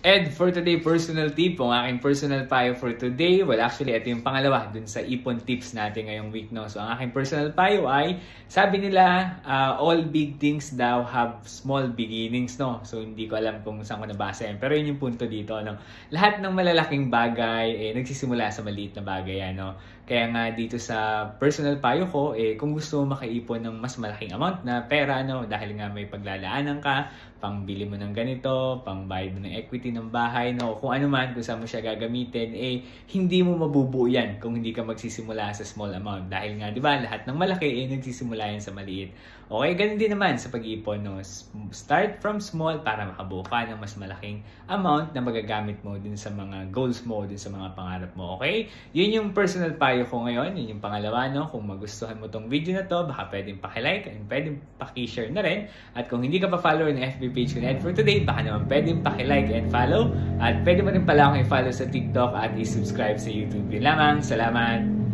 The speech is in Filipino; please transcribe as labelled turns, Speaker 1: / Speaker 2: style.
Speaker 1: And for today, personal tip, ang aking personal payo for today, well actually ito yung pangalawa dun sa ipon tips natin ngayong week, no? So ang aking personal payo ay, sabi nila, all big things daw have small beginnings, no? So hindi ko alam kung saan ko nabasa yan, pero yun yung punto dito, no? Lahat ng malalaking bagay, nagsisimula sa maliit na bagay, no? Kaya nga dito sa personal payo ko, kung gusto mo makaipon ng mas malaking amount na pera, no? Dahil nga may paglalaanan ka, pangbili mo ng ganito, pangbayad mo ng equity ng bahay, no? Kung ano man, kung saan mo siya gagamitin, hindi mo mabubuo yan kung hindi ka magsisimula sa small amount. Dahil nga, di ba, lahat ng malaki, nagsisimula yan sa maliit. Okay, ganun din naman sa pag-ipon, no? Start from small para makabuo ka ng mas malaking amount na magagamit mo din sa mga goals mo, din sa mga pangarap mo, okay? Yun yung personal payo ko ngayon, yun yung pangalawa, no? Kung magustuhan mo tong video na to, baka pwedeng pakilike and pwedeng pakishare na rin. At kung hindi ka pa follower ng FB page ko na for today, baka naman pwedeng pakilike and follow. At pwede mo rin pala akong i-follow sa TikTok at i-subscribe sa YouTube. Yun lamang, salamat!